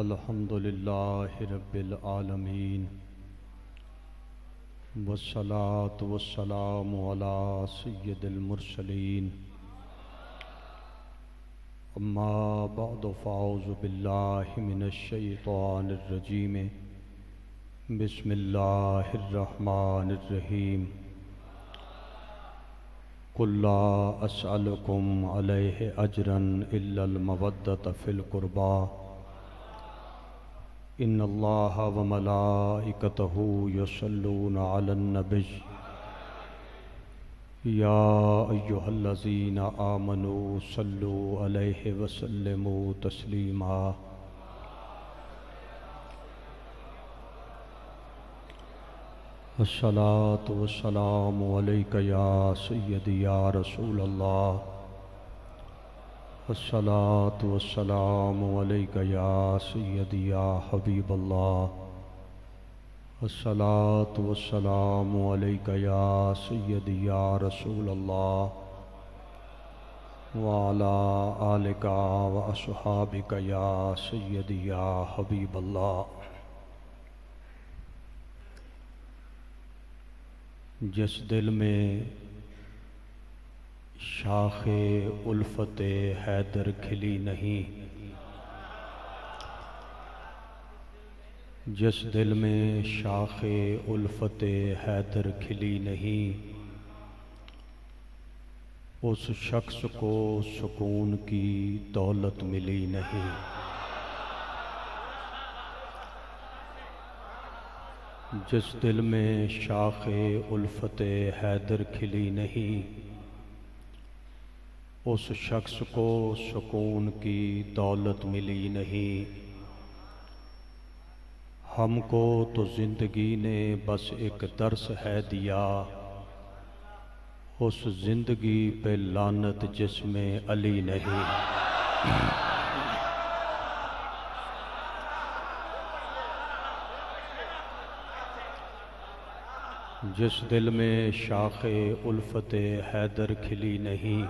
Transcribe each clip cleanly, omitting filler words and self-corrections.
अल्हम्दुलिल्लाहि रब्बिल आलमीन वस्सलातु वस्सलामु अला सय्यिदिल मुरसलीन अम्मा बअदु फ़अऊज़ु बिल्लाहि मिनश शैतानिर रजीम बिस्मिल्लाहिर रहमानिर रहीम कुल ला अस्अलुकुम अलैहि अजरन इल्लल मवद्दत फिल कुर्बा इन्नल्लाह व मलाइकतहु युसल्लूना अलन नबी या अय्युहल्लज़ीना आमनू सल्लू अलैहि वसल्लिमू तस्लीमा। अस्सलातु वस्सलामु अलैका या सय्यदी या रसूलल्लाह। अस्सलातु वस्सलामु अलैका या सय्यदी या हबीबल्लाह। अस्सलातु वस्सलामु अलैका या सय्यदी या रसूलल्लाह व अला आलिका व अस्हाबिका या सय्यदी या हबीबल्लाह। जिस दिल में शाखे उल्फते हैदर खिली नहीं, जिस दिल में शाखे उल्फते हैदर खिली नहीं, उस शख्स को सुकून की दौलत मिली नहीं। जिस दिल में शाखे उल्फते हैदर खिली नहीं, उस शख्स को सुकून की दौलत मिली नहीं। हमको तो ज़िंदगी ने बस एक दर्स है दिया, उस ज़िंदगी पे लानत जिसमें अली नहीं। जिस दिल में शाखे उल्फते हैदर खिली नहीं,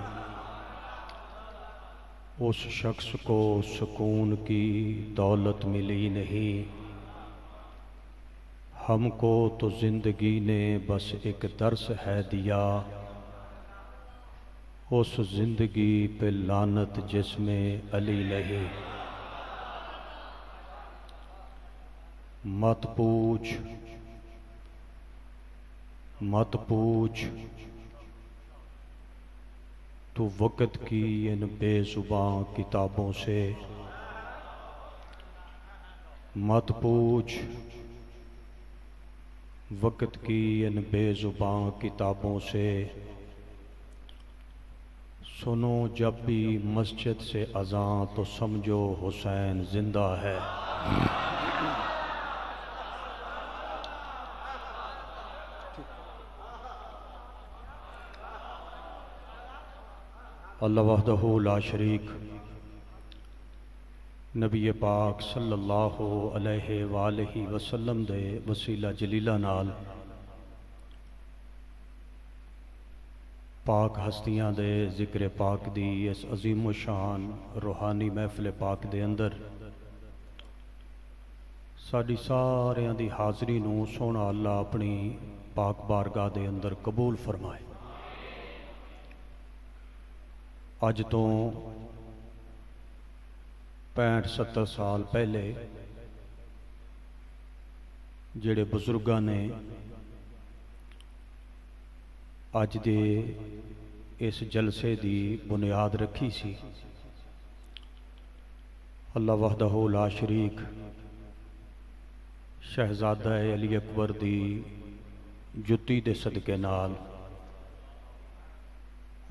उस शख्स को सुकून की दौलत मिली नहीं। हमको तो ज़िंदगी ने बस एक दर्स है दिया, उस ज़िंदगी पे लानत जिसमें अली नहीं। मत पूछ मत पूछ तू वक़्त की इन बेज़ुबां किताबों से। मत पूछ वक़्त की इन बेज़ुबां किताबों से। सुनो जब भी मस्जिद से अज़ान तो समझो हुसैन जिंदा है। अल्लाह वहदहु ला शरीक नबी पाक सल्लल्लाहु अलैहि वालैहि वसल्लम दे वसीला जलीला नाल पाक हस्तियां दे जिक्र पाक दी इस अजीम शान रूहानी महफिल पाक दे अंदर साडी सारियां दी हाज़री नूं सोहना अल्लाह अपनी पाक बारगाह दे अंदर कबूल फरमाए। अज तो 65-70 साल पहले जेड़े बुजुर्गां ने अज दे इस जलसे दी बुनियाद रखी सी, अल्लाह वहदहु ला शरीक शहजादा अली अकबर दी जुत्ती दे सदके नाल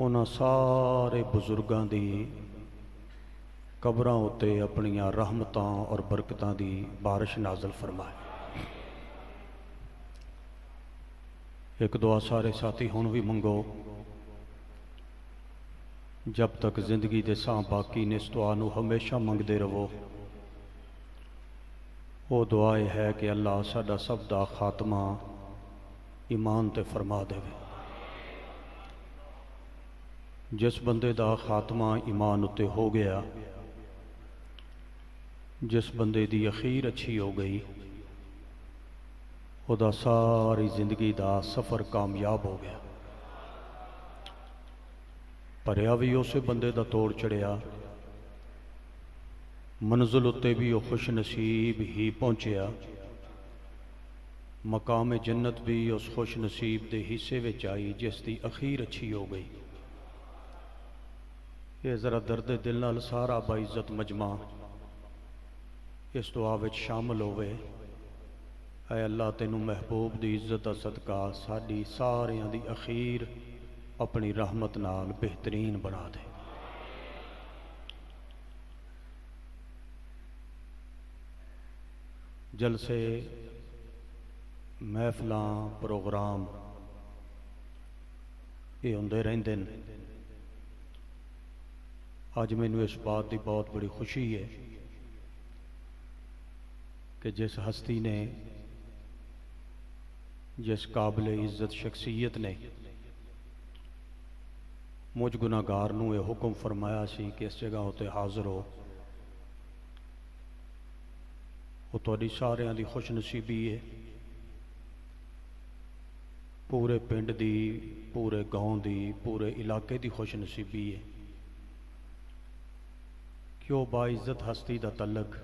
उन्हां सारे बुजुर्गां दी कबरां उत्ते अपनियां रहमतां और बरकतां दी बारिश नाज़िल फरमाए। एक दुआ सारे साथी हुण भी मंगो, जब तक जिंदगी दे सां बाकी ने इस दुआ नूं हमेशा मंगदे रहो। वो दुआ है कि अल्लाह साडा सब दा खात्मा ईमान ते फरमा देवे। जिस बंदे दा खात्मा ईमान उत्ते हो गया, जिस बंदे दी अखीर अच्छी हो गई, उहदा सारी जिंदगी दा सफ़र कामयाब हो गया। भरिया भी उस बंदे दा तोड़ चढ़िया, मंजिल उत्ते भी वह खुश नसीब ही पहुँचया, मकाम जन्नत भी उस खुश नसीब के हिस्से विच आई जिसकी अखीर अच्छी हो गई। ये जरा दर्द दिल नाल सारा बाइज्जत मजमा इस दुआ विच शामिल होवे। ऐ अल्लाह तेनू महबूब दी इज्जत दा सदका साडी सारियां दी अखीर अपनी रहमत नाल बेहतरीन बना दे। जलसे, महफिलां, प्रोग्राम ये होंदे रहिंदे ने। अज मैनू इस बात की बहुत बड़ी खुशी है कि जिस हस्ती ने, जिस काबिल इज्जत शख्सियत ने मुझ गुनाहगार नूं यह हुक्म फरमाया सी कि इस जगह उत्ते हाज़र हो, वो तुहाडी सारियां दी खुश नसीबी है। पूरे पिंड दी, पूरे गाँव दी, पूरे इलाके दी खुश नसीबी है कि वह बाइज्जत हस्ती दा तलक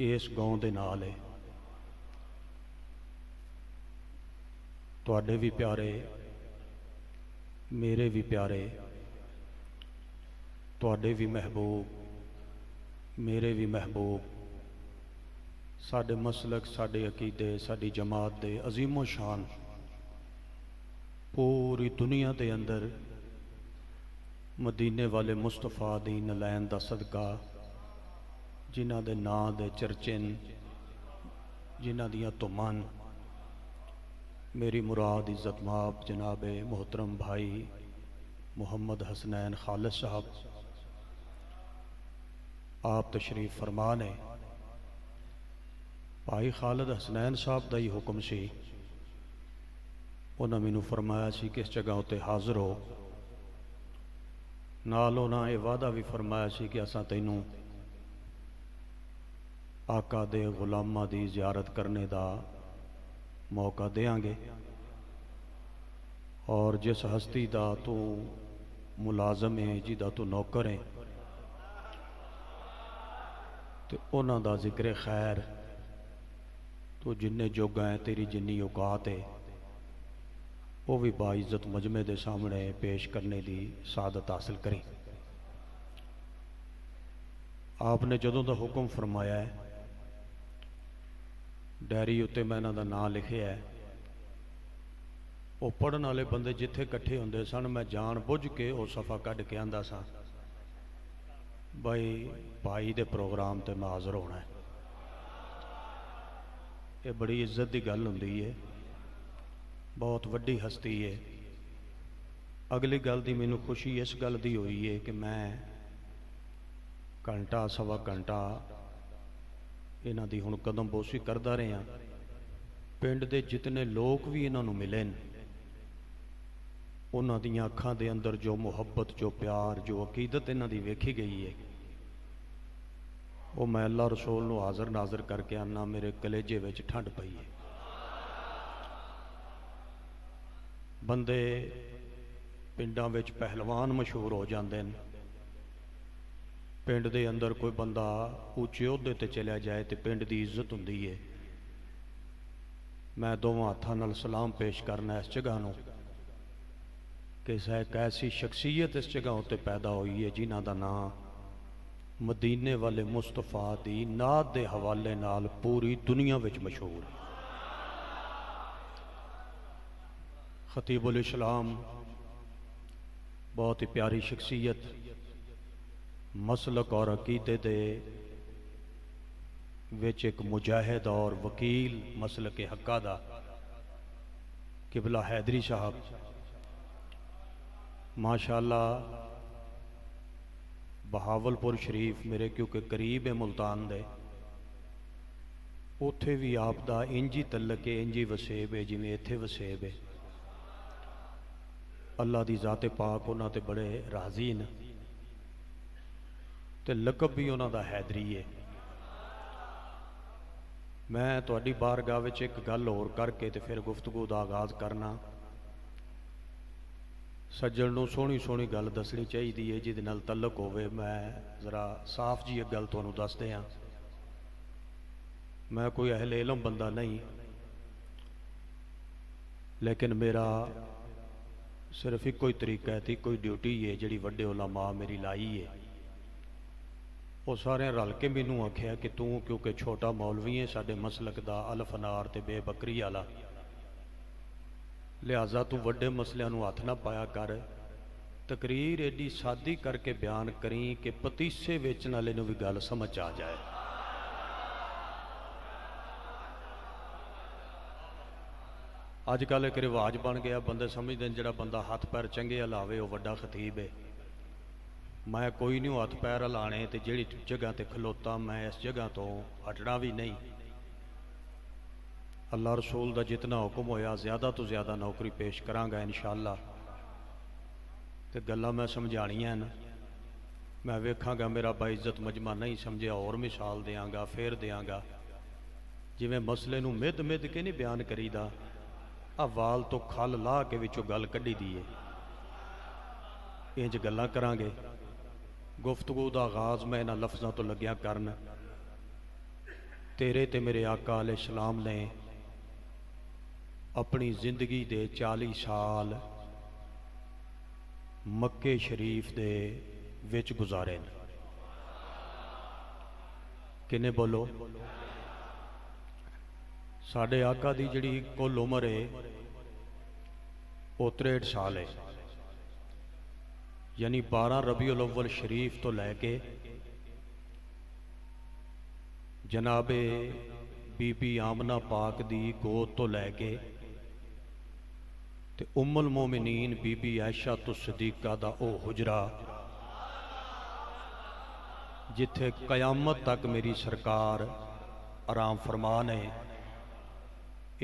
इस गाँव दे नाल है। तुहाडे भी प्यारे, मेरे भी प्यारे, तुहाडे भी महबूब, मेरे भी महबूब, साडे मसलक, साडे अकीदे, साडी जमात दे अजीमो शान पूरी दुनिया के अंदर मदीने वाले मुस्तफा दी नलैन दा सदका, जिन्हां दे नां दे चर्चे न, जिन्हां दियां तुमान, मेरी मुराद इज़्ज़त माब जनाब मोहतरम भाई मुहम्मद हसनैन खालिद साहब आप तशरीफ़ फरमा ने। भाई खालिद हसनैन साहब का ही हुक्म सी, उन्हें मैनू फरमाया सी कि इस जगह उत्ते हाज़र हो। नाल उन्हें यह वादा भी फरमाया सी कि असां तैनू आका दे गुलामां दी ज़ियारत करने का मौका देंगे और जिस हस्ती का तू मुलाजम है, जिदा तू नौकर है, तो उन्हां दा जिक्र खैर तू जिन्ने जोगा है, तेरी जिन्नी औकात है, वो भी बाइज्जत मजमे के सामने पेश करने की सादत हासिल करें। आपने जदों का हुक्म फरमाया है, डायरी उत्ते मैं इन्हां दा नाम लिखिया है, वो पढ़न वाले बंदे जिथे इकट्ठे होंदे सन, मैं जान बुझ के वो सफ़ा कढ़ के आंदा सा भाई भाई दे प्रोग्राम ते मैं हाज़र होना है। ये बड़ी इज्जत की गल हुंदी है, बहुत वड्डी हस्ती है। अगली गल की मैनू खुशी इस गल की हुई है कि मैं घंटा सवा घंटा इन्हां दी हुण कदम बोसी करदा रहा। पिंड दे जितने लोग भी इन्हां नूं मिले न, उन्हां दियां अखां दे अंदर जो मुहब्बत, जो प्यार, जो अकीदत इन्हां दी वेखी गई है, वो मैं अल्लाह रसूल नूं हाज़र नाज़र करके आना, मेरे कलेजे विच ठंड पई है। बंदे पिंडां विच पहलवान मशहूर हो जाते हैं, पिंड दे अंदर कोई बंदा ऊँचे ओहदे ते चलिया जाए तो पिंड की इज्जत हुंदी है। मैं दोवां हत्थां नाल सलाम पेश करना इस जगह नूं कि एक ऐसी शख्सियत इस जगह उत्ते पैदा हुई है जिन्हां दा नाम मदीने वाले मुस्तफा दी नात दे हवाले नाल पूरी दुनिया विच मशहूर है। खतीबुल इस्लाम बहुत ही प्यारी शख्सियत, मसलक और अकीदे दे विच एक मुजाहिद और वकील मसलक हक्का दा किबला हैदरी साहब माशाअल्लाह बहावलपुर शरीफ मेरे क्योंकि करीब है मुल्तान दे, उत्थे भी आप दा इंजी तलक है, इंजी वसेब है जिमें इत्थे वसेब है। अल्लाह की ज़ाते पाक उन्हां ते बड़े राजी न ते लकब भी उन्हां दा हैदरी है। मैं तुहाडी बारगाह विच एक गल होर करके ते फिर गुफ्तगू का आगाज़ करना। सज्जण नूं सोहनी सोहनी गल दसनी चाहिए है जिहदे नाल तल्लक होवे। मैं जरा साफ जी एक गल तुहानूं दस दियां। मैं कोई अहले इलम बंदा नहीं, लेकिन मेरा सिर्फ इको ही तरीका है, इको ही ड्यूटी है जिहड़ी वड्डे उलमा मेरी लाई है। वो सारे रल के मैनू आख्या कि तू क्योंकि छोटा मौलवी है साडे मसलक दा अलफ अनार ते बेबकरी वाला, लिहाजा तू वड्डे मसलियां नू हथ ना पाया कर, तकरीर एडी सादी करके बयान करी कि पतीसे वेचण वाले नू भी गल समझ आ जाए। अजकल एक रिवाज बन गया, बंदे समझते हैं जिहड़ा बंदा हथ पैर चंगे हिलावे वह वड्डा खतीब है। मैं कोई नहीं हथ पैर हिलाने ते जिहड़ी जगह ते खलोता मैं इस जगह तो हटना भी नहीं। अल्लाह रसूल का जितना हुक्म होया ज़्यादा तो ज़्यादा नौकरी पेश करांगा इंशाअल्लाह। ते गल्लां मैं समझाणियां न, मैं वेखांगा मेरा बाइज्जत मजमा नहीं समझिया और मिसाल देंगा फिर देंगा। जिवें मसले नूं मिद मिद के नहीं बयान करीदा, आ वाल तो खल ला के विचों गल कढ़ी दी है। इंज गल्लां करांगे। गुफ्तगू का आगाज़ मैं इन्हां लफ्ज़ों तो लग्या करन। तेरे ते मेरे आका अलैहिस्सलाम ने अपनी जिंदगी दे 40 साल मक्के शरीफ दे विच गुजारे न। किन्ने बोलो? साडे आका दी जिहड़ी कुल उम्र है वो 63 साल है। यानी 12 रबीउल अव्वल शरीफ तो लैके जनाबे बीबी आमना पाक दी गोद तो लैके ते उम्मुल मोमिनीन बीबी आयशा तो सदीका दा ओ हुजरा जिथे कयामत तक मेरी सरकार आराम फरमान है,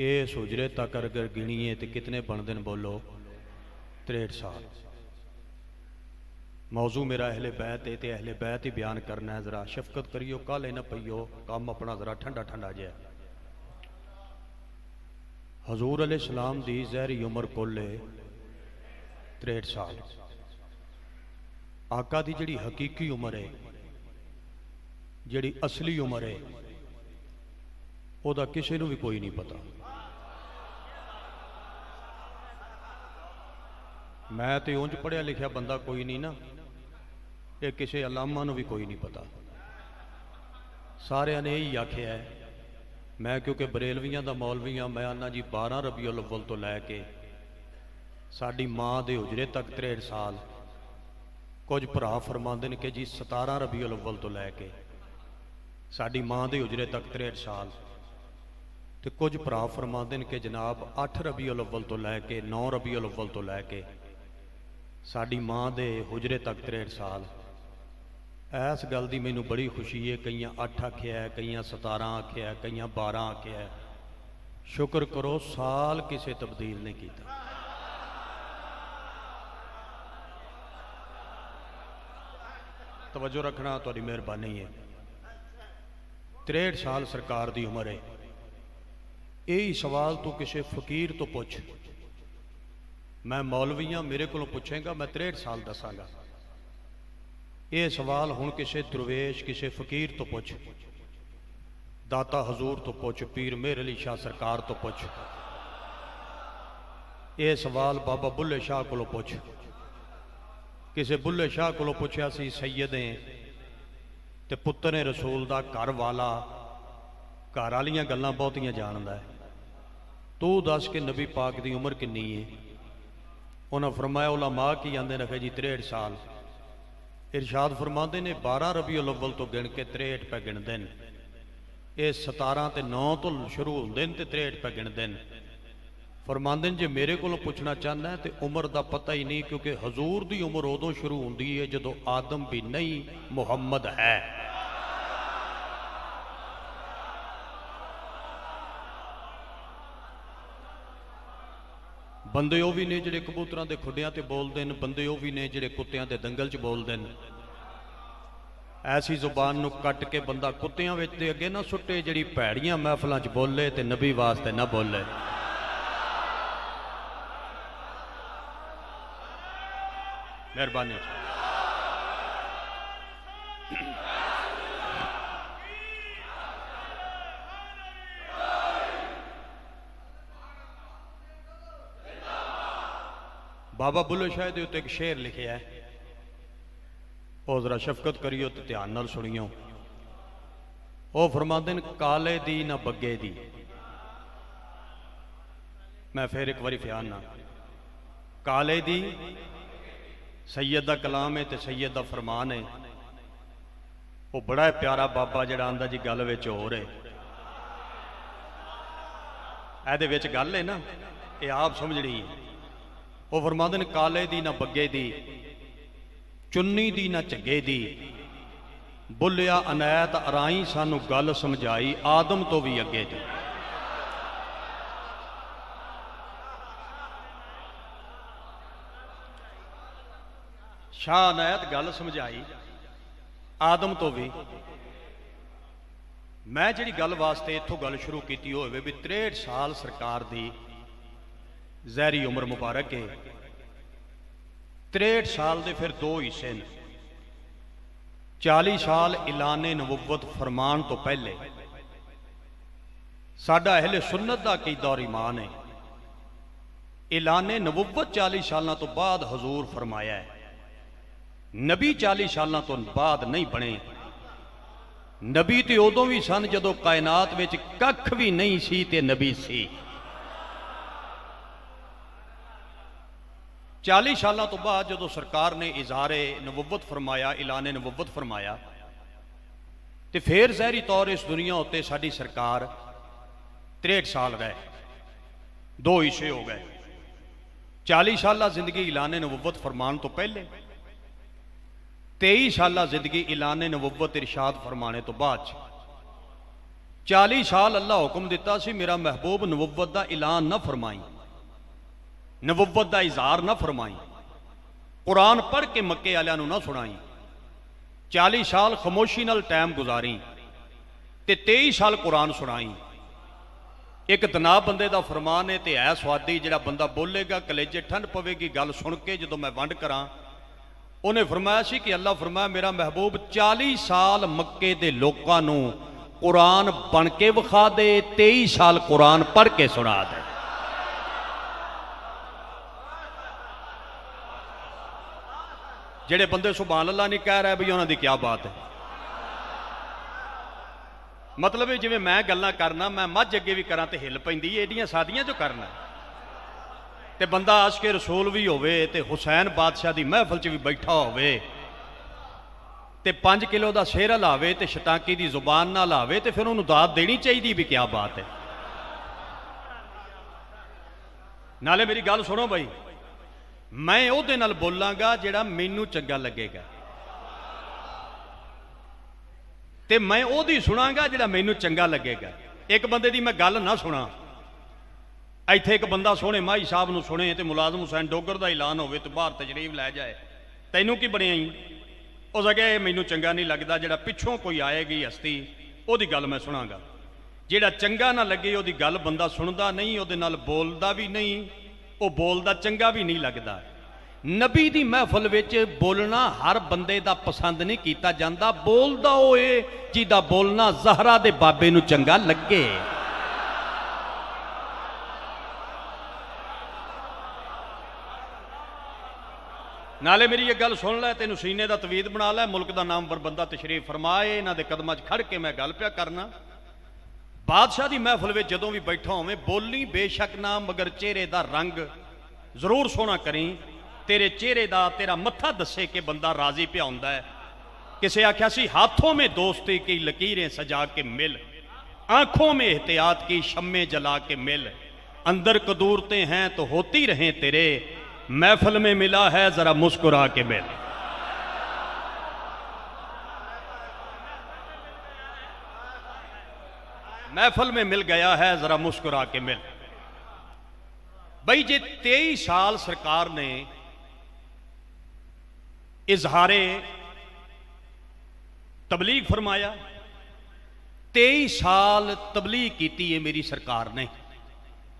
इस हुजरे तक अगर गिनीए तो कितने बनते हैं? बोलो 63 साल। मौजू मेरा अहले बैत है तो अहले बैत ही बयान करना है। जरा शफकत करियो, काले ना पईयो, काम अपना जरा ठंडा ठंडा जहा। हजूर अलैहिस्सलाम दी ज़हरी उम्र कुल 63 साल। आका दी जिहड़ी हकीकी उम्र है, जिहड़ी असली उम्र है, ओदा किसी नूं भी कोई नहीं पता। मैं तो उंज पढ़िया लिखिया बंदा कोई नहीं ना, ये किसी अलामा नूं भी कोई नहीं पता। सारिया ने यही आख्या है। मैं क्योंकि बरेलवियां दा मौलवी हाँ, मैं आना जी 12 रबीउल अव्वल तो लैके साडी माँ दे हुजरे तक 63 साल। कुछ भरा फरमाते हैं कि जी 17 रबीउल अव्वल तो लैके साडी माँ दे हुजरे तक 63 साल। तो कुछ भरा फरमाते हैं कि जनाब 8 रबीउल अव्वल तो लैके 9 रबीउल अव्वल तो लैके साडी माँ दे हुजरे तक 63 साल। इस गल की मैनू बड़ी खुशी है। कई 8 आख्या है, कई 17 आख्या है, कई 12 आख्या है। शुक्र करो साल किसी तब्दील नहीं किया। तवज्जो रखना, तुहाडी मेहरबानी है। 63 साल सरकार की उम्र है। यही सवाल तू किसी फकीर तो पुछ। मैं मौलवी हाँ, मेरे को पुछेगा मैं 63 साल दसांगा। ये सवाल हुण किसी दरवेश किसी फकीर तो पुछ, दाता हजूर तो पुछ, पीर मेहर अली शाह सरकार तो पुछ। ये सवाल बाबा बुल्ले शाह को पुछ। किसी बुल्ले शाह को पुछया सी सैयदें ते पुत्तर रसूल दा घर वाला घर वालियां गल्लां बहुतियां जानदा है, तू दस के नबी पाक की उम्र किन्नी है? उन्हें फरमाया उलमा की आंदे रखे जी 63 साल। इरशाद फरमाते ने 12 रबीउल अव्वल तो गिन के 63 पे गिनते हैं। ये 17 ते 9 तो शुरू होंदे हैं ते 63 पे गिनते हैं। फरमाते हैं जे मेरे को पुछना चाहना है तो उम्र का पता ही नहीं, क्योंकि हजूर की उम्र उदों शुरू होंदी है जदों आदम भी नहीं मुहम्मद है। बंदे वो भी ने जिहड़े कबूतरां दे खुडियां ते बोलदे न, बंदे वो भी ने जिहड़े कुत्तियां दे दंगल च बोलदे न। ऐसी जुबान नूं कट के बंदा कुत्तियां विच दे अगे ना सुट्टे जिहड़ी भैड़ियां महफिलां च बोले ते नबी वास्ते ना बोले। मेहरबानी। बाबा बुल्ले शाह के उत्ते एक शेर लिखे है, वो जरा शफकत करियो तो ध्यान नाल सुनियो। वो फरमाते हैं काले दी ना बग्गे दी। मैं फिर एक बारी फ्यान ना, काले दी सैयद दा कलाम है तो सैयद दा फरमान है। वो बड़ा प्यारा बाबा जड़ा आंदा जी गल विच हो रहे, एहदे विच गल है ना, ये आप समझनी है। वो फरमाते हैं काले दी ना बग्गे दी, चुन्नी दी ना झग्गे दी, बुलिया अनैत अराई सानू गल समझाई आदम तो भी अगे दी। शाह अनैत गल समझाई आदम तो भी। मैं जी गल वास्ते इतों गल शुरू की हो भी 63 साल सरकार दी जहरी उम्र मुबारक है। 63 साल के फिर दो हिस्से ने। 40 साल ऐलाने नबुव्वत फरमान तो पहले साडा अहले सुन्नत दा अकीदा और ईमान है। ऐलाने नबुव्वत 40 सालों तो बाद हजूर फरमाया है। नबी 40 सालों तो बाद नहीं बने। नबी तो उदों भी सन जदों कायनात विच कख भी नहीं सी ते नबी सी। 40 सालों तो बाद जो सरकार ने इजहारे नबुव्वत फरमाया, ऐलाने नबुव्वत फरमाया, तो फिर जहरी तौर इस दुनिया उत्ते साडी सरकार 63 साल रहे, दो हिस्से हो गए। 40 साल जिंदगी ऐलाने नबुव्वत फरमान तो पहले, 23 साल जिंदगी ऐलाने नबुव्वत इरशाद फरमाने तो बाद। 40 साल अल्लाह हुक्म दिता सी मेरा महबूब नबुव्वत दा ऐलान ना फरमाई, नबुव्वत दा इजहार ना फरमाई, कुरान पढ़ के मक्के वालियां नूं ना सुनाई। 40 साल खामोशी नाल टाइम गुजारी ते 23 साल कुरान सुनाई। एक तनाब बंदे दा फरमान है ते है स्वादी, जिहड़ा बंदा बोलेगा कलेजे ठंड पवेगी गल सुन के जदों मैं वंड करा। उन्हें फरमाया सी कि अल्लाह फरमाया मेरा महबूब 40 साल मक्के दे लोकां नूं कुरान बन के विखा दे, 23 साल कुरान पढ़ के सुना दे। जेड़े बंदे सुभान अल्लाह नहीं कह रहे भी उन्होंने क्या बात है। मतलब जिवें मैं गल्लां करना, मैं मझ अगे भी करा तो हिल पैंदी, एडियां सादियां जो करना ते बंदा आशिक़े रसूल भी होवे ते हुसैन बादशाह की महफिल च भी बैठा होवे ते 5 किलो का सिर हलावे ते शटाकी की जुबान ना हलावे ते फिर उन्होंने दाद देनी चाहिए भी क्या बात है। नाले मेरी गल सुनो भाई, मैं उहदे नाल बोलांगा जिहड़ा मैनू चंगा लगेगा ते मैं ओहदी सुनांगा जिहड़ा मैनू चंगा लगेगा। एक बंदे दी मैं गल ना सुना, इत्थे एक बंदा सोहणे माही साहब नूं सुने तो मुलाजम हुसैन डोगर का ऐलान होवे तो बाहर तशरीफ लै जाए, तैनूं की बनिया ही उस अगे मैनू चंगा नहीं लगता। जिहड़ा पिछों कोई आएगी हस्ती ओहदी गल मैं सुनांगा, जिहड़ा चंगा ना लगे ओहदी गल बंदा सुनदा नहीं, ओहदे नाल बोलदा भी नहीं, वो बोलदा चंगा भी नहीं लगता। नबी दी महफिल विच बोलना हर बंदे दा पसंद नहीं कीता जांदा, बोलदा होए जिहदा बोलना ज़हरा दे बाबे नूं चंगा लगे। नाले मेरी ये गल सुन लै, तेनू सीने दा तवीद बना लै, मुल्क दा नामवर बंदा तशरीफ फरमाए, इन्हां दे कदमां च खड़ के मैं गल पिया करना। बादशाह की महफिल में जदों भी बैठा होवे बोली बेशक ना, मगर चेहरे का रंग जरूर सोहना करी, तेरे चेहरे का तेरा मत्था दसे कि बंदा राजी पिया हुंदा है। किसे आख्या सी हाथों में दोस्ती की लकीरें सजा के मिल, आंखों में एहतियात की शम्मे जला के मिल, अंदर कदूरते हैं तो होती रहें तेरे, महफिल में मिला है जरा मुस्कुरा के मिल। महफिल में मिल गया है जरा मुस्कुरा के मिल। बई जे 23 साल सरकार ने इजहारे तबलीग फरमाया, 23 साल तबलीग की है मेरी सरकार ने।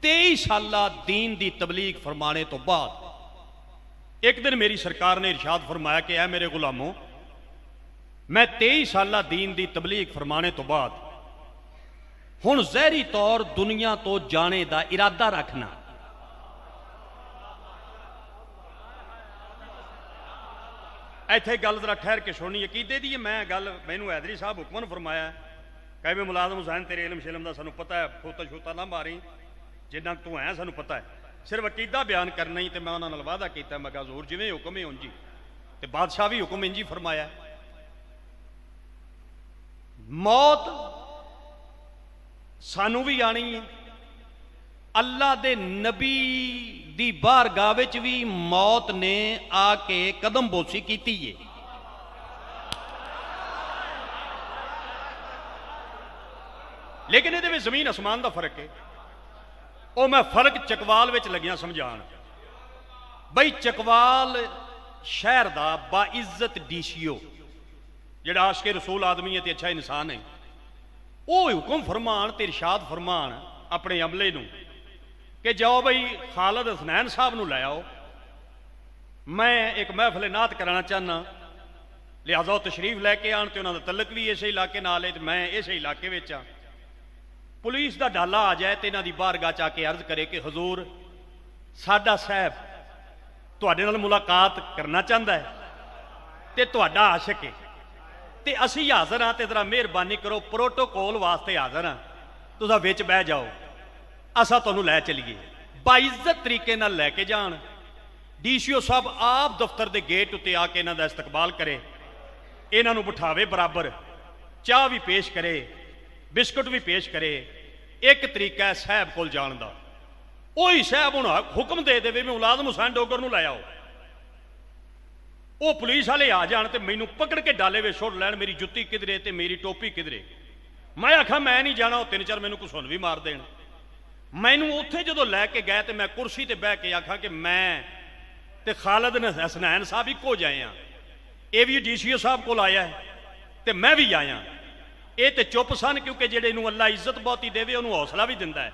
23 साल दीन दी तबलीग फरमाने तो बाद एक दिन मेरी सरकार ने इरशाद फरमाया कि ऐ मेरे गुलामों, मैं 23 साल दीन दी तबलीग फरमाने तो बाद हुण ज़हरी तौर दुनिया तो जाने का इरादा रखना। इत्थे गल जरा ठहर के सुनी, अकीदे दी मैं गल, मैनू हैदरी साहब हुक्मन फरमाया कहे भी मुलाजम हुसैन तेरे इलम शिलम का सानू पता है, खोता शोता ना मारी, जिन्ना तू है सानू पता है, सिर्फ अकीदा बयान करना ही। तो मैं उन्होंने वादा किया, मैं कहा हजूर जिवें हुक्म है उंजी, तो बादशाह भी हुक्म इंजी फरमाया। मौत सानू भी आनी है, अल्लाह दे नबी दी बारगाह विच भी मौत ने आके कदम बोसी की है। लेकिन ये जमीन आसमान का फर्क है। वो मैं फर्क चकवाल विच लगिया समझाण। बई चकवाल शहर का बाइज्जत डीसीओ जिहड़ा आशिके रसूल आदमी है तो अच्छा इंसान है, वो हुक्म फरमान ते इरशाद फरमान अपने अमले नूं कि जाओ बई खालिद हसनैन साहब नूं लै आओ, मैं एक महफिल नात कराना चाहना, लिहाजा तशरीफ लैके आन। तो उन्होंने तलक भी इस इलाके नाल है, तो मैं इस इलाके में हाँ। पुलिस का डाला आ जाए तो इन्हों की बारगाह च आके अर्ज करे कि हजूर साडा साहब तुहाडे नाल मुलाकात करना चाहता है, तो तुहाडा आशिक है, तो असी हाज़र हाँ, तो जरा मेहरबानी करो प्रोटोकॉल वास्ते हाज़र हाँ, तुसा विच बह जाओ, असा तुहानूं लै चलीए। बाइज्जत तरीके नाल लैके जान। डीसीओ साहब आप दफ्तर के गेट उत्ते आके इन्हां दा इस्तकबाल करे, इन्हां नूं बिठावे बराबर, चाह भी पेश करे, बिस्कुट भी पेश करे। एक तरीका है साहब कोल जाण दा, उही साहब हुण हुक्म दे देवे मैं मुलाजम हुसैन डोगर नूं लै आओ, वो पुलिस वाले आ जान तो मैनू पकड़ के डाले वे सुट लैन, मेरी जुत्ती किधरे ते मेरी टोपी किधरे। मैं आखा मैं नहीं जाना, वो 3-4 मैनू घुसन भी मार देन। मैनू उत्थे जदों लैके गए तो मैं कुर्सी ते बह के आखा कि मैं ते खालिद हसनैन साहब इक्को जाए हाँ, ये भी डीसीओ साहब को आया है तो मैं भी आया। ये तो चुप सन क्योंकि जेड़े नूं अल्लाह इज्जत बहुती देवे उन्होंने हौसला भी दिंदा है।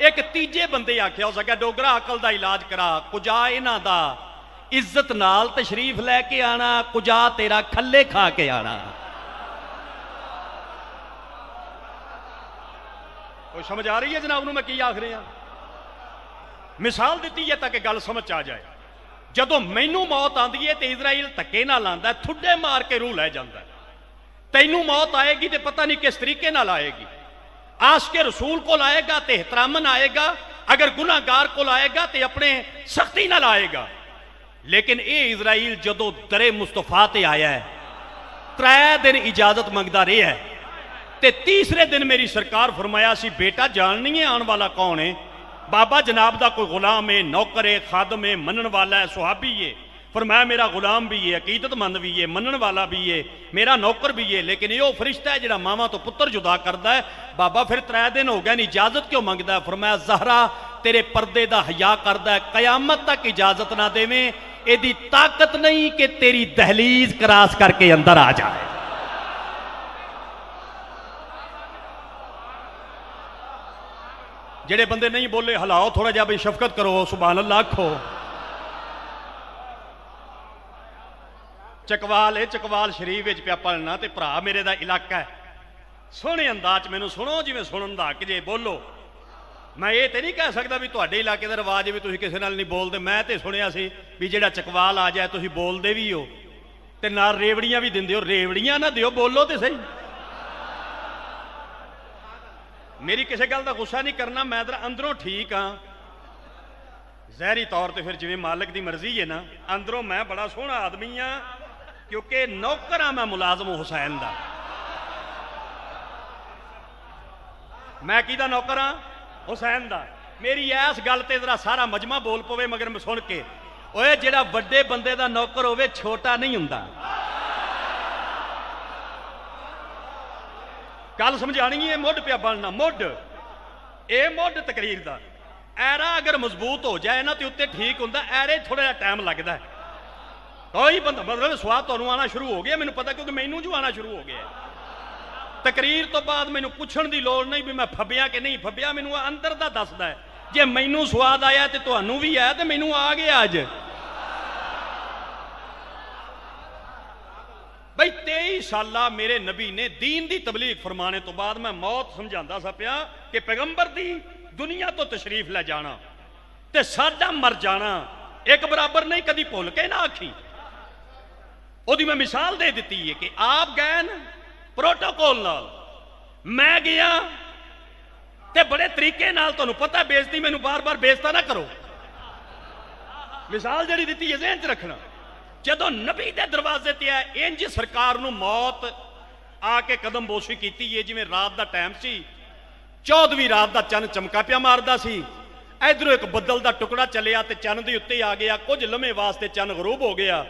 एक तीजे बंदे आख्या हो सके डोगरा अकल का इलाज करा, कुजा इन्हां दा इज्जत नाल तशरीफ लैके आना, कुजा तेरा खल्ले खा के आना। कोई समझ आ रही है जनाब नूं मैं की आख रहा? मिसाल दी है ताकि गल समझ आ जाए। जदों मैनू मौत आती है तो इजराइल धक्के नाल आंदा, ठुड्डे मार के रूह लै जांदा। तैनू मौत आएगी तो पता नहीं किस तरीके नाल आएगी। आशिके रसूल को आएगा तो एहतरामन आएगा, अगर गुनाहगार को आएगा तो अपने सख्ती नाल आएगा। लेकिन ये इजराइल जदों दरे मुस्तफा ते आया है, 3 दिन इजाजत मंगदा रहा है, ते तीसरे दिन मेरी सरकार फरमाया सी बेटा जाननी है आने वाला कौन है? बाबा जनाब का कोई गुलाम है, नौकर है, खादम है, मनन वाला है, सुहाबी है। फरमाया मेरा गुलाम भी है, अकीदतमंद भी है, मनन वाला भी है, मेरा नौकर भी है, लेकिन यो फरिश्ता है जिहड़ा मावां तो पुत्र जुदा करता है। बाबा फिर 3 दिन हो गए नहीं, इजाजत क्यों मंगदा है? फरमाया ज़हरा तेरे पर्दे का हया करदा है, कयामत तक इजाजत ना देवें, एदी ताकत नहीं कि तेरी दहलीज क्रॉस करके अंदर आ जाए। जेड़े बंदे नहीं बोले हलाओ थोड़ा जा, भाई शफकत करो, सुभान अल्लाह आखो। चकवाल है, चकवाल शरीफ विच पिया पलना ते भरा मेरे दा इलाका है। सोहने अंदाज मैनू सुनो जिवें सुनन दा हक जे, बोलो। मैं ये तो नहीं कह सकता भी तुहाडे इलाके का रिवाज है भी तुसीं किसी नाल नहीं बोलते। मैं तो सुनिया सी भी जेड़ा चकवाल आ जाए तुसीं बोलते भी हो ते नाल रेवड़ियां भी दिंदे हो। रेवड़ियां ना दिओ, बोलो तो सही। मेरी किसी गल का गुस्सा नहीं करना, मैं तो अंदरों ठीक हाँ, जहरी तौर पर फिर जिवें मालिक की मर्जी है ना, अंदरों मैं बड़ा सोहना आदमी हाँ क्योंकि नौकर हाँ मैं मुलाजम हुसैन का। मैं किहदा नौकर हाँ? हुसैन दा। मेरी इस गल ते जरा सारा मजमा बोल पवे मगर मैं सुन के, ओए जेड़ा वड्डे बंदे दा नौकर होवे छोटा नहीं हुंदा। गल समझानी है, मुड पिया बनना, मुड ए मुड तकरीर दा। ਐਰਾ ਅਗਰ ਮਜ਼ਬੂਤ ਹੋ ਜਾਏ ਨਾ ਤੇ ਉੱਤੇ ਠੀਕ ਹੁੰਦਾ, ਐਰੇ ਥੋੜਾ ਜਿਹਾ ਟਾਈਮ ਲੱਗਦਾ ਹੈ। ਕੋਈ ਬੰਦਾ ਮਤਲਬ ਸਵਾਦ ਤੁਹਾਨੂੰ ਆਉਣਾ ਸ਼ੁਰੂ ਹੋ ਗਿਆ, ਮੈਨੂੰ ਪਤਾ, ਕਿਉਂਕਿ ਮੈਨੂੰ ਜੋ ਆਉਣਾ ਸ਼ੁਰੂ ਹੋ ਗਿਆ। ਤਕਰੀਰ ਤੋਂ ਬਾਅਦ ਮੈਨੂੰ ਪੁੱਛਣ ਦੀ ਲੋੜ ਨਹੀਂ ਵੀ ਮੈਂ ਫੱਬਿਆ ਕਿ ਨਹੀਂ ਫੱਬਿਆ, ਮੈਨੂੰ ਅੰਦਰ ਦਾ ਦੱਸਦਾ ਹੈ। ਜੇ ਮੈਨੂੰ ਸਵਾਦ ਆਇਆ ਤੇ ਤੁਹਾਨੂੰ ਵੀ ਆਇਆ, ਤੇ ਮੈਨੂੰ ਆ ਗਿਆ ਅੱਜ। ਬਈ 23 ਸਾਲਾ ਮੇਰੇ ਨਬੀ ਨੇ ਦੀਨ ਦੀ ਤਬਲੀਗ ਫਰਮਾਣੇ ਤੋਂ ਬਾਅਦ ਮੈਂ ਮੌਤ ਸਮਝਾਉਂਦਾ ਸਾ ਪਿਆ ਕਿ ਪੈਗੰਬਰ ਦੀ ਦੁਨੀਆ ਤੋਂ ਤਸ਼ਰੀਫ ਲੈ ਜਾਣਾ ਤੇ ਸਾਡਾ ਮਰ ਜਾਣਾ ਇੱਕ ਬਰਾਬਰ ਨਹੀਂ, ਕਦੀ ਭੁੱਲ ਕੇ ਨਾ ਆਖੀ। ਉਹਦੀ ਮੈਂ ਮਿਸਾਲ ਦੇ ਦਿੱਤੀ ਹੈ ਕਿ ਆਪ ਗਏ ਨਾ ਪ੍ਰੋਟੋਕੋਲ ਨਾਲ, ਮੈਂ ਗਿਆ ਤੇ ਬੜੇ ਤਰੀਕੇ ਨਾਲ, ਤੁਹਾਨੂੰ ਪਤਾ ਬੇਇੱਜ਼ਤੀ, ਮੈਨੂੰ ਬਾਰ-ਬਾਰ ਬੇਇੱਜ਼ਤਾ ਨਾ ਕਰੋ। ਮਿਸਾਲ ਜਿਹੜੀ ਦਿੱਤੀ ਹੈ ਜ਼ਿਹਨ 'ਚ ਰੱਖਣਾ। ਜਦੋਂ ਨਬੀ ਦੇ ਦਰਵਾਜ਼ੇ ਤੇ ਆ, ਇੰਜ ਸਰਕਾਰ ਨੂੰ ਮੌਤ ਆ ਕੇ ਕਦਮਬੋਸ਼ੀ ਕੀਤੀ ਹੈ ਜਿਵੇਂ ਰਾਤ ਦਾ ਟਾਈਮ ਸੀ, 14ਵੀਂ ਰਾਤ ਦਾ ਚੰਨ ਚਮਕਾ ਪਿਆ ਮਾਰਦਾ ਸੀ। ਇਧਰੋਂ ਇੱਕ ਬੱਦਲ ਦਾ ਟੁਕੜਾ ਚੱਲਿਆ ਤੇ ਚੰਨ ਦੇ ਉੱਤੇ ਆ ਗਿਆ। ਕੁਝ ਲੰਮੇ ਵਾਸਤੇ ਚੰਨ ਗਰੂਬ ਹੋ ਗਿਆ,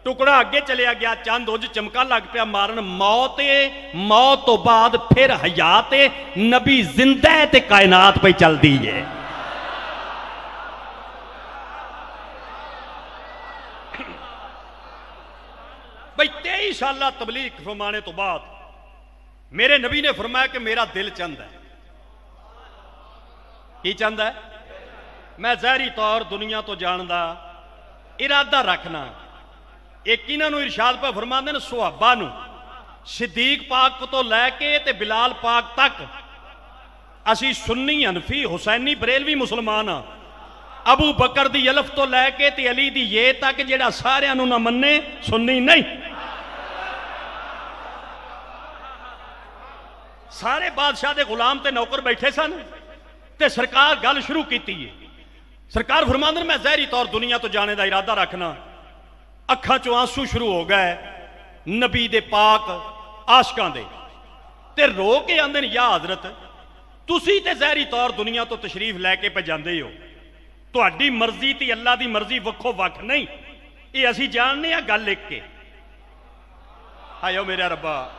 ਟੁਕੜਾ ਅੱਗੇ ਚਲਿਆ ਗਿਆ, ਚੰਦ ਉਜ ਚਮਕਾ ਲੱਗ ਪਿਆ ਮਾਰਨ। ਮੌਤ ਏ, ਮੌਤ ਤੋਂ ਬਾਅਦ ਫਿਰ ਹਯਾਤ ਏ, ਨਬੀ ਜ਼ਿੰਦਾ ਹੈ ਤੇ ਕਾਇਨਾਤ ਪਈ ਚਲਦੀ ਏ। ਬਈ 23 ਸਾਲਾ ਤਬਲੀਗ ਫਰਮਾਣੇ ਤੋਂ ਬਾਅਦ ਮੇਰੇ ਨਬੀ ਨੇ ਫਰਮਾਇਆ ਕਿ ਮੇਰਾ ਦਿਲ ਚਾਹੁੰਦਾ ਹੈ। ਕੀ ਚਾਹੁੰਦਾ ਹੈ? ਮੈਂ ਜ਼ਾਹਿਰੀ ਤੌਰ ਦੁਨੀਆ ਤੋਂ ਜਾਣ ਦਾ ਇਰਾਦਾ ਰੱਖਣਾ। ਇੱਕ ਇਹਨਾਂ ਨੂੰ ਇਰਸ਼ਾਦ ਪਾ ਫਰਮਾਉਂਦੇ ਨੇ ਸੁਹਾਬਾ ਨੂੰ, ਸਿੱਦੀਕ ਪਾਕ ਤੋਂ ਲੈ ਕੇ ਤੇ ਬਿਲਾਲ ਪਾਕ ਤੱਕ ਅਸੀਂ ਸੁन्नी ਹਨਫੀ ਹੁਸੈਨੀ ਬਰੇਲਵੀ ਮੁਸਲਮਾਨ ਆ। ਅਬੂ ਬਕਰ ਦੀ ਅਲਫ ਤੋਂ ਲੈ ਕੇ ਤੇ ਅਲੀ ਦੀ ਇਹ ਤੱਕ ਜਿਹੜਾ ਸਾਰਿਆਂ ਨੂੰ ਨਾ ਮੰਨੇ, ਸੁन्नी ਨਹੀਂ। ਸਾਰੇ ਬਾਦਸ਼ਾਹ ਦੇ ਗੁਲਾਮ ਤੇ ਨੌਕਰ ਬੈਠੇ ਸਨ ਤੇ ਸਰਕਾਰ ਗੱਲ ਸ਼ੁਰੂ ਕੀਤੀ ਹੈ। ਸਰਕਾਰ ਫਰਮਾਉਂਦੇ ਨੇ ਮੈਂ ਜ਼ਾਹਿਰੀ ਤੌਰ ਦੁਨੀਆ ਤੋਂ ਜਾਣੇ ਦਾ ਇਰਾਦਾ ਰੱਖਣਾ। ਅੱਖਾਂ ਚੋਂ ਆਂਸੂ ਸ਼ੁਰੂ ਹੋ ਗਏ ਨਬੀ ਦੇ ਪਾਕ ਆਸ਼ਕਾਂ ਦੇ, ਤੇ ਰੋ ਕੇ ਆਂਦੇ ਨੇ ਯਾ ਹਜ਼ਰਤ ਤੁਸੀਂ ਤੇ ਜ਼ਾਹਿਰੀ ਤੌਰ ਦੁਨੀਆ ਤੋਂ ਤਸ਼ਰੀਫ ਲੈ ਕੇ ਭਜਾਂਦੇ ਹੋ, ਤੁਹਾਡੀ ਮਰਜ਼ੀ ਤੇ ਅੱਲਾ ਦੀ ਮਰਜ਼ੀ ਵੱਖੋ ਵੱਖ ਨਹੀਂ, ਇਹ ਅਸੀਂ ਜਾਣਦੇ ਆ ਗੱਲ ਲਿਖ ਕੇ। ਆਇਓ ਮੇਰਾ ਰੱਬਾ,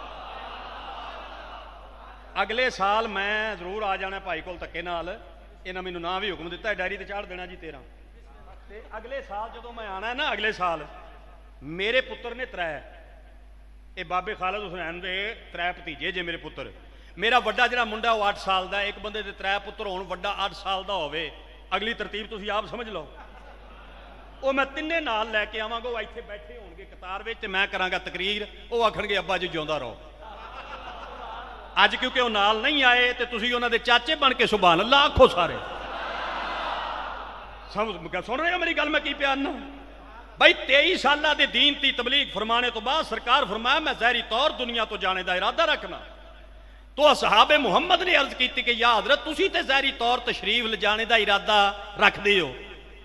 ਅਗਲੇ ਸਾਲ ਮੈਂ ਜ਼ਰੂਰ ਆ ਜਾਣਾ ਭਾਈ ਕੋਲ ਧੱਕੇ ਨਾਲ। ਇਹਨਾਂ ਮੈਨੂੰ ਨਾ ਵੀ ਹੁਕਮ ਦਿੱਤਾ ਡਾਇਰੀ ਤੇ ਚਾੜ ਦੇਣਾ ਜੀ 13 ਤੇ ਅਗਲੇ ਸਾਲ ਜਦੋਂ ਮੈਂ ਆਣਾ ਨਾ, ਅਗਲੇ ਸਾਲ ਮੇਰੇ ਪੁੱਤਰ ਨੇ 3, ਇਹ ਬਾਬੇ ਖਾਲਦ ਹੁਸੈਨ ਦੇ 3 ਭਤੀਜੇ ਜੇ ਮੇਰੇ ਪੁੱਤਰ। ਮੇਰਾ ਵੱਡਾ ਜਿਹੜਾ ਮੁੰਡਾ ਉਹ 8 ਸਾਲ ਦਾ। ਇੱਕ ਬੰਦੇ ਦੇ 3 ਪੁੱਤਰ ਹੋਣ, ਵੱਡਾ 8 ਸਾਲ ਦਾ ਹੋਵੇ, ਅਗਲੀ ਤਰਤੀਬ ਤੁਸੀਂ ਆਪ ਸਮਝ ਲਓ। ਉਹ ਮੈਂ ਤਿੰਨੇ ਨਾਲ ਲੈ ਕੇ ਆਵਾਂਗਾ, ਉਹ ਇੱਥੇ ਬੈਠੇ ਹੋਣਗੇ ਕਤਾਰ ਵਿੱਚ ਤੇ ਮੈਂ ਕਰਾਂਗਾ ਤਕਰੀਰ। ਉਹ ਆਖਣਗੇ ਅੱਬਾ ਜੀ ਜਿਉਂਦਾ ਰਹੋ। ਅੱਜ ਕਿਉਂਕਿ ਉਹ ਨਾਲ ਨਹੀਂ ਆਏ ਤੇ ਤੁਸੀਂ ਉਹਨਾਂ ਦੇ ਚਾਚੇ ਬਣ ਕੇ ਸੁਭਾਨ ਅੱਲਾਹ ਆਖੋ ਸਾਰੇ। ਸੁਣ ਰਹੇ ਹੋ ਮੇਰੀ ਗੱਲ, ਮੈਂ ਕੀ ਪਿਆਰ ਨਾ। भाई 23 साल के दीन की तबलीग फरमाने तो बाद सरकार फरमाया मैं ज़ाहिरी तौर दुनिया तो जाने का इरादा रखना। तो असहाबे मुहम्मद ने अर्ज की कि या हज़रत तुसी ते ज़ाहिरी तौर तशरीफ ले जाने का इरादा रखते हो,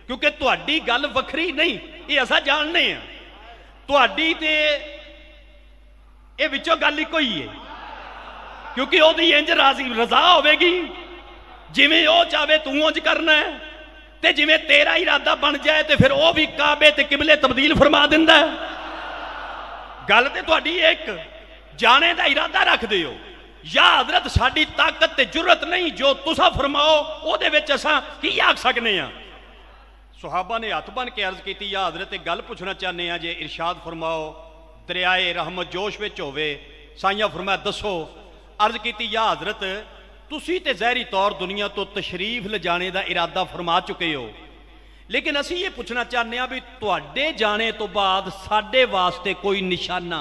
क्योंकि तुहाडी गल वखरी नहीं, ये असा जानने हैं, तुहाडी ते ये विचों गल ही कोई है, क्योंकि ओदी इंज राजी रजा होवेगी जिवें ओ चाहे तू उंज करना है, ते जिवें तेरा इरादा बन जाए तो फिर वो भी काबे ते किबले तब्दील फरमा दिंदा है। गल ते तुहाडी एक जाने का इरादा रखते हो, या हज़रत साडी ताकत ते जुरत नहीं, जो तुसा फरमाओ उहदे विच असां की आख सकने आ। सुहाबा ने हथ बन के अर्ज की, या हज़रत गल पूछना चाहते हैं जे इरशाद फरमाओ, दरियाए रहमत जोश विच होवे। साइयां फरमाया दसो। अर्ज की, या हज़रत तुसी ते ज़ाहिरी तौर दुनिया तो तशरीफ ले जाने का इरादा फरमा चुके हो, लेकिन असी ये पूछना चाहते हैं भी तुहाडे जाने तो बाद साडे वास्ते कोई निशाना,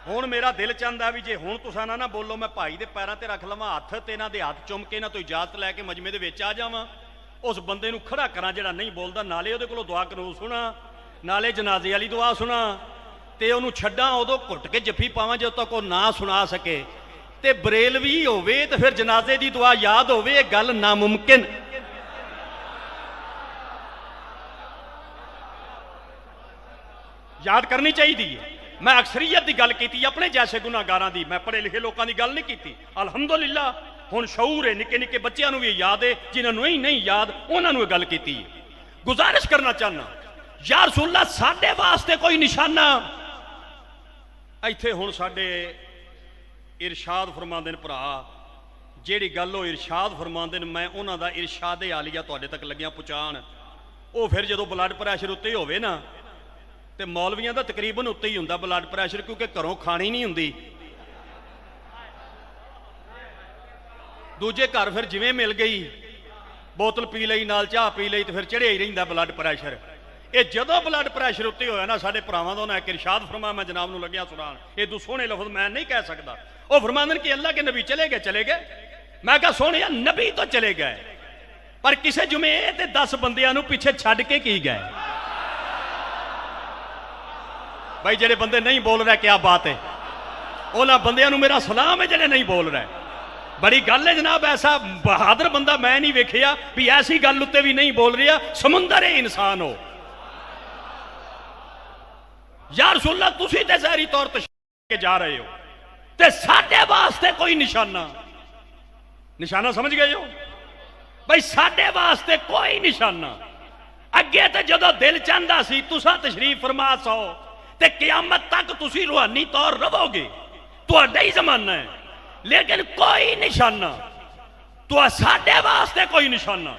हुण मेरा दिल चाहता भी जे हुण तुसां ना बोलो, मैं भाई दे पैरां ते रख लवां हथ ते इन्हां दे हथ चुम के इन्हां तो इजाजत लैके मजमे दे विच आ जावां, उस बंदे नूं खड़ा करा जिहड़ा नहीं बोलदा, नाले उहदे कोलों दुआ कनून सुना, नाले जनाजे वाली दुआ सुना, ते उहनूं छड्डां उदों घुट के जफ्फी पावां जदों तक ओह ना सुना सके, ते बरेलवी होवे ते फिर जनाजे दी दुआ याद होवे, इह गल नामुमकिन। याद करनी चाहिए। मैं अक्सरीयत की गल की, अपने जैसे गुनाहगारां दी, मैं पढ़े लिखे लोगों की गल नहीं की। अलहमदुलिल्लाह हुण शऊर है, निक्के निक्के बच्चों को भी याद है, जिन्होंने नहीं याद उन्होंने गल की। गुजारिश करना चाहना, या रसूल अल्लाह साडे वास्ते कोई निशाना, ਇੱਥੇ ਹੁਣ ਸਾਡੇ इरशाद फरमाते हैं भरा जिहड़ी गल वो इरशाद फरमाते हैं मैं उन्हों का इरशादे आलिया तुहाडे तक लग्या पहुँचाण। वो फिर जो ब्लड प्रैशर उत्ते होवे ना तो मौलवियां दा तकरीबन उत्ते ही हुंदा ब्लड प्रैशर, क्योंकि घरों खानी नहीं हुंदी। दूजे घर फिर जिवें मिल गई बोतल पी लई नाल चाह पी लई तो फिर चढ़िया ही रहिंदा ब्लड प्रैशर। ये जदों ब्लड प्रैशर उत्ते होया ना साडे भरावां दा उन्हां एक इरशाद फरमाया, मैं जनाब नूं लग्या सुनाण, इदों सोहणे लफ्ज़ मैं नहीं कह सकदा। वो फरमांदे कि अल्लाह के नबी चले गए, चले गए। मैं कहा सोहणिया नबी तो चले गए पर किसी जुमे ते 10 बंदियां नूं पिछे छड्ड के की गए। भाई जेडे बंदे नहीं बोल रहे क्या बात है, उन्हां बंदियां नूं मेरा सलाम है जेडे नहीं बोल रहे। बड़ी गल है जनाब, ऐसा बहादुर बंदा मैं नहीं वेखिया भी ऐसी गल उत्ते भी नहीं बोल रहा। समुंदर है इंसान हो यार रसूलुल्लाह, तुसीं ते ज़ाहिरी तौर पर के जा रहे हो ते साडे वास्ते कोई निशाना समझ गए हो भाई, साडे वास्ते कोई निशाना। अगे तो जदों दिल चाहता सी तुसां तशरीफ फरमा सो ते क़यामत तक तुसीं रूहानी तौर रहोगे, तुहाडा ही जमाना है, लेकिन कोई निशाना तो साडे वास्ते कोई निशाना।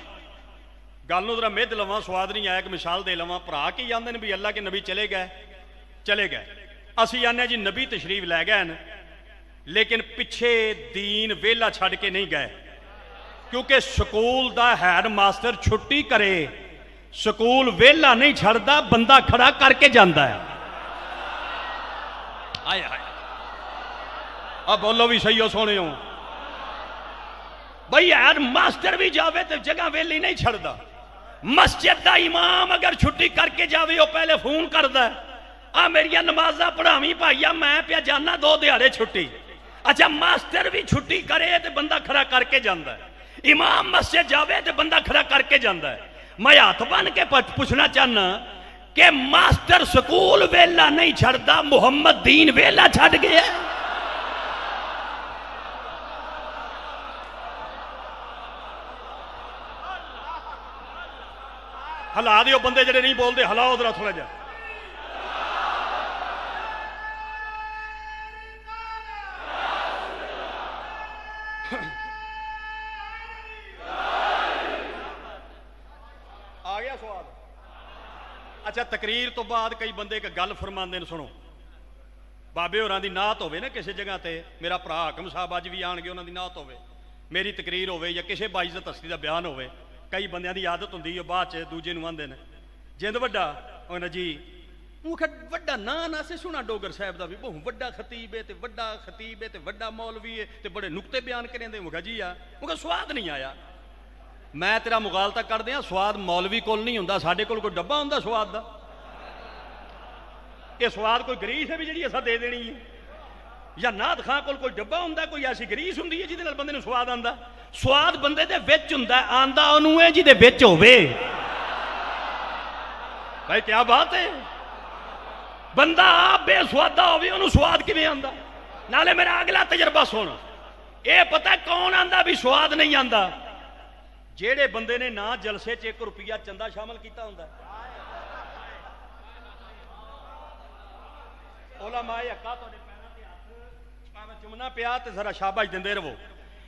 गल नूं जरा मिध लवां, स्वाद नहीं आया कि मिसाल दे लवां। भरा की आंदे ने भी अल्लाह के नबी चले गए, चले गए। असीं आने जी नबी तशरीफ लै गए न, लेकिन पिछे दीन वेला छड़ के नहीं गए, क्योंकि स्कूल दा हैड मास्टर छुट्टी करे स्कूल वेला नहीं छड़दा, बंदा खड़ा करके जाता है। आए हाय अब बोलो भी सही हो सोने हो भाई, हैड मास्टर भी जावे तो जगह वेली नहीं छड़दा। मस्जिद का इमाम अगर छुट्टी करके जावे वो पहले फोन करदा, आ मेरिया नमाजा पढ़ावी भाईया मैं पिया जाना 2 दिहाड़े छुट्टी। अच्छा मास्टर भी छुट्टी करे तो बंदा खड़ा करके जाता है, इमाम मस्जिद जावे तो बंदा खड़ा करके जाता है। मैं हाथ बन के पूछना चाहना कि मास्टर स्कूल वेला नहीं छड़दा, मुहम्मद दीन वेला छड़ गया। हिला दियो बंदे जेडे नहीं बोलते, हिलाओ उधर थोड़ा जा। आ गया स्वाद। अच्छा तकरीर तो बाद कई बंदे एक गल फरमाते हैं, सुनो। बाबे होरां दी नात होवे ना किसी जगह ते, मेरा भरा हाकम साहब अज भी आणगे, उन्हां दी नात होवे, मेरी तकरीर होवे या किसी बाइज़त हस्ती दा बयान होवे, कई बंदियां दी आदत हुंदी है बाद च दूजे नूं आंदे ने जिंद वड्डा उन्हें जी वड्डा ना ना से सुना डोगर साहब का भी बहु वड्डा खतीब है ते वड्डा खतीब है ते वड्डा मौलवी है ते बड़े नुकते बयान करेंदे। मुखा जी आ मुखा स्वाद नहीं आया। मैं तेरा मुगालता कर दिया, स्वाद मौलवी कोल नहीं हुंदा, साडे कोल कोई डब्बा हुंदा स्वाद दा। ये स्वाद कोई गरीस है भी जी असा दे देनी है, या नाथ खां कोल कोई डब्बा हुंदा, कोई ऐसी गरीस हुंदी है जिहदे नाल बंदे नूं स्वाद आंदा। स्वाद बंदे दे विच हुंदा, आंदा ओनू है जिहदे विच होवे। भाई क्या बात है, बंदा आप बेसवादा होवे ओनू स्वाद किवें आंदा। नाले मेरा अगला तजर्बा सुन, ये पता कौन आंदा भी स्वाद नहीं आंदा, जेड़े बंदे ने ना जलसे च 1 रुपया चंदा शामिल किया हुंदा। उलमाए हक्का तुहाडे पैरां ते हत्थ भावें चुमना पिया ते जरा शाबाश दिंदे रहो।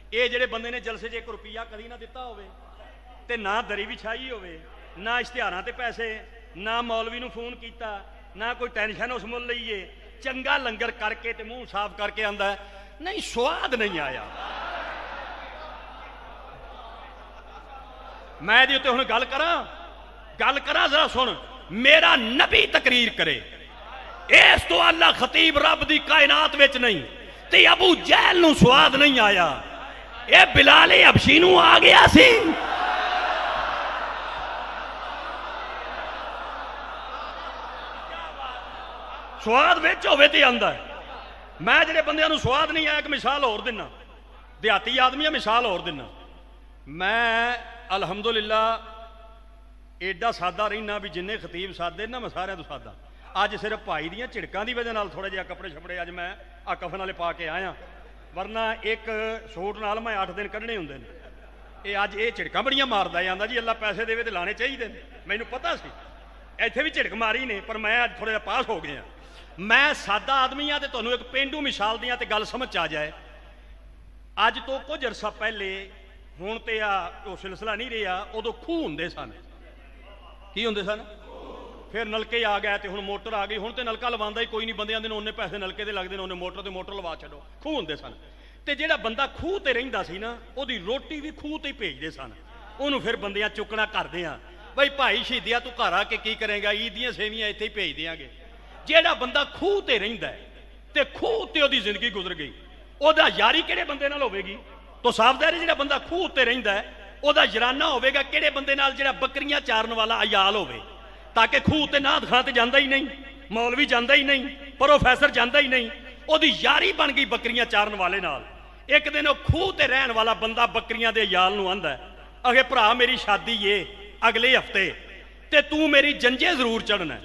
ये जेड़े बंदे ने जलसे च 1 रुपया कदी ना दिता होवे ते ना दरी विछाई होवे, ना इश्तिहारां ते पैसे, ना मौलवी नूं फोन कीता, ना कोई टेंशन उस मुल लईए, चंगा लंगर करके ते मुंह साफ करके आंदा नहीं स्वाद नहीं आया। मैं दी उत्ते हुण गल करा जरा सुन, मेरा नबी तकरीर करे, इस तो अल्लाह खतीब रब दी कायनात विच नहीं, ते अबू जहल नूं स्वाद नहीं आया, ये बिलाले हबशी नूं आ गया सी। स्वाद विच होवे ते आंदा है। मैं जेडे बंदियां नूं स्वाद नहीं आया, एक मिसाल होर दिना, देहाती आदमी है, मिसाल होर दिना। मैं अलहमदुलिल्लाह एडा सादा रहना भी जिन्ने खतीब सादे ना मैं सारिਆਂ ਤੋਂ सादा। अज सिर्फ भाई दी झिड़कां की वजह नाल थोड़े जिहा कपड़े छपड़े अज मैं आ कफन वाले पा के आया, वरना एक सूट नाल मैं 8 दिन कढ़ने हुंदे ने। ये अज ये झिड़कां बड़ियां मारदा है, आंदा जी अल्लाह पैसे देवे ते लाने चाहिए। मैनूं पता सी इत्थे भी झिड़क मारी ने, पर मैं अज थोड़ा जिहा पास हो गया। मैं सादा आदमी हाँ, तो तुहानूं एक पेंडू मिसाल दियां ते गल समझ आ जाए। अज तो कुछ अरसा पहले हुण ते वो सिलसिला नहीं रहा, उदों खूह हुंदे सन। की हुंदे सन? फिर नलके आ गए, तो हुण मोटर आ गई। हुण तो नलका लवांदा ही कोई नहीं, बंदे आंदे ने उन्ने पैसे नलके दे लगदे ने, उन्ने मोटर ते मोटर लवा छड्डो। खूह हुंदे सन, ते जिहड़ा बंदा खूह ते रहिंदा सी ना, उहदी रोटी भी खूह ते ही भेजदे सन। उहनूं फिर बंदियां चुकना करदे आ, बई भाई शहीदिया तू घर आके की करेगा, ईद दियां सेवियां इत्थे ही भेज देंगे। जिहड़ा बंदा खूह ते रहिंदा है ते खूह ते उहदी जिंदगी गुजर गई, उहदा यारी किहड़े बंदे नाल होवेगी? तो साफ ज़ाहिर जिहड़ा बंदा खूह ते रहिंदा है उहदा यराना होवेगा किहड़े बंदे नाल? जिहड़ा बकरियां चारन वाला अयाल होवे। ताकि खूह ते नाद खां ते जांदा ही नहीं, मौलवी जांदा ही नहीं, प्रोफैसर जांदा ही नहीं, उहदी यारी बन गई बकरियां चारन वाले नाल। एक दिन वह खूह ते रहन वाला बंदा बकरियां दे अयाल नूं आंदा है, अगे भरा मेरी शादी है अगले हफ्ते, ते तू मेरी जंजे जरूर चढ़ना,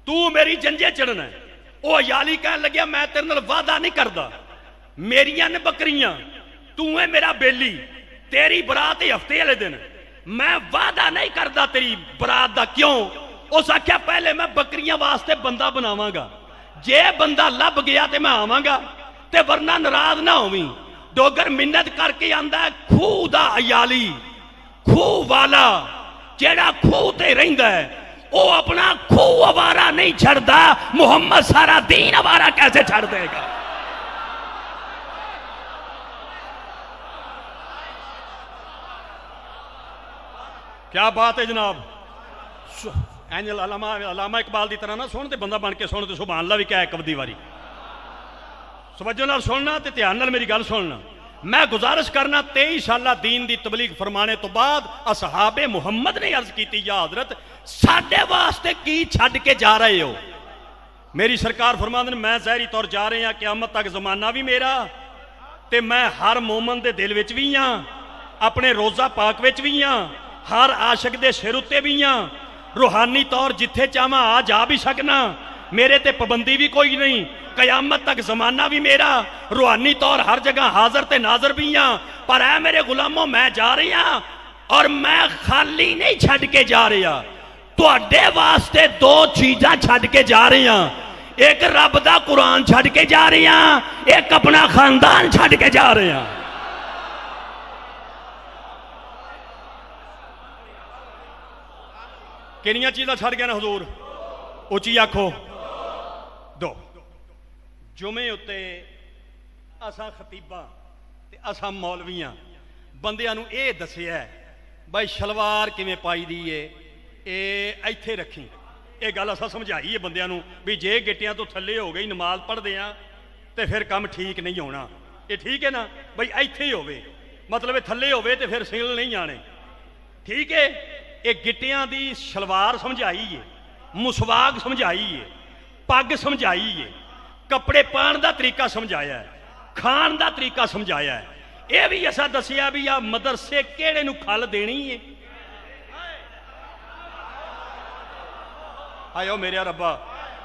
तू मेरी जंजे चढ़ना। वह अयाली कह लग्या मैं तेरे नाल वादा नहीं करदा, मेरियां ने बकरियां, तू है मेरा बेली, तेरी बरात हफ्ते वाले दिन, मैं वादा नहीं करदा तेरी बरात दा। क्यों? उस आख्या पहले मैं बकरियां वास्ते बंदा बनावांगा, जे बंदा लभ गया तो मैं आवांगा, ते वरना नाराज ना होवीं। डोगर मिन्नत करके आंदा है खूह दा अयाली, खूह वाला जेड़ा खूह ते रहिंदा है, वो अपना खूह अवारा नहीं छड़दा। मुहम्मद सारा दीन अवारा कैसे छड़ देगा? क्या बात है जनाब। एंजल अलामा इकबाल की तरह ना सुन, ते बंदा बन के सुन, ते सुभान अल्लाह भी क्या एक अवधी वारी सवज्जो नाल सुनना ते ध्यान नाल मेरी गल सुनना। मैं गुजारिश करना 23 साल दीन की तबलीग फरमाने तो बाद असहाबे मुहम्मद ने अर्ज की, या हजरत साडे वास्ते की छड्ड के जा रहे हो? मेरी सरकार फरमांदे ने मैं ज़ाहरी तौर जा रहे हैं, क़यामत तक जमाना भी मेरा, ते मैं हर मोमन दे दिल विच भी हाँ, अपने रोज़ा पाक विच भी हाँ, हर आशिक दे सिर उत्ते भी हाँ, रूहानी तौर जिथे चाहवां आ जा भी सकना, मेरे ते पाबंदी भी कोई नहीं, कयामत तक जमाना भी मेरा, रूहानी तौर हर जगह हाजिर ते नाजर भी हाँ। पर ऐ मेरे गुलामों, मैं जा रहा और मैं खाली नहीं छड्ड के जा रहा, तुहाडे वास्ते दो चीज़ां छड्ड के जा रहा, एक रब दा कुरान छड्ड के जा रहा, एक अपना खानदान छड्ड के जा रहा। किनियां चीज़ां छड्ड गए ने हजूर? उची आखो। दो। जुमे उत्ते असां खतीबां ते असां मौलवियां बंदियां नूं इह दस्सिआ भाई शलवार किवें पाई दी है, ये इत्थे रखी, ये गल असां समझाई है बंदियां नूं भी जे गिट्टियां तो थल्ले हो गई नमाज पढ़दे आ ते फिर काम ठीक नहीं होना। ये ठीक है ना भाई, इत्थे ही होवे, मतलब थल्ले होवे ते फिर सिंगल नहीं आने, ठीक है। ये गिट्टियां दी शलवार समझाई है, मुसवाक समझाई है, पग समझाई है, कपड़े पाण दा तरीका समझाया है, खाण दा तरीका समझाया है, यह भी असा दसिया भी आ मदरसे किहड़े नूं खल देनी है। आयो मेरे रब्बा,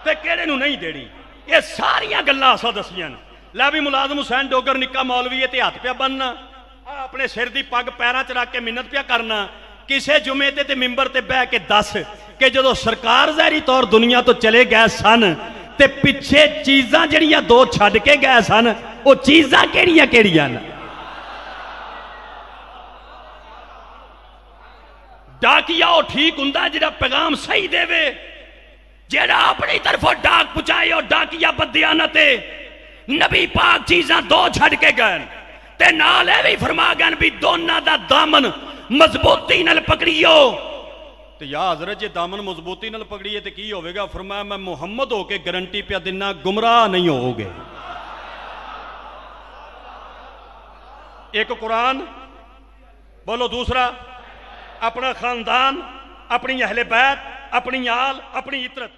ते किहड़े नूं नहीं देनी, ये सारियां गल्लां असा दसियां ने। लै भी मुलाजम हुसैन डोगर निक्का मौलवी है ते हत्थ पिया बनना, अपने सिर दी पग पैरां च रख के मिन्नत पिया करना, किसे जुमे ते मिंबर ते बह के दस कि जदों सरकार ज़ाहरी तौर दुनिया तो चले गए सन ते पिछे चीज़ां जड़ियां दो छड्ड के गए सन, वो चीज़ां केड़ियां केड़ियां ने? डाकिया वो ठीक हुंदा जिहड़ा पैगाम सही देवे, जिहड़ा अपनी तरफों डाक पहुंचाए, और डाकिया बदयानत है। नबी पाक चीज़ां दो छड्ड के गए ते नाल एह भी फरमा गए भी दोनां दा दामन मजबूती नाल पकड़ियो। तो या हजरत जे दामन मजबूती नाल पकड़िए तो की होगा? फरमाया मैं मुहम्मद होके गारंटी पिया दिना गुमराह नहीं होगे। एक कुरान बोलो, दूसरा अपना खानदान, अपनी अहले बैत, अपनी आल, अपनी इतरत।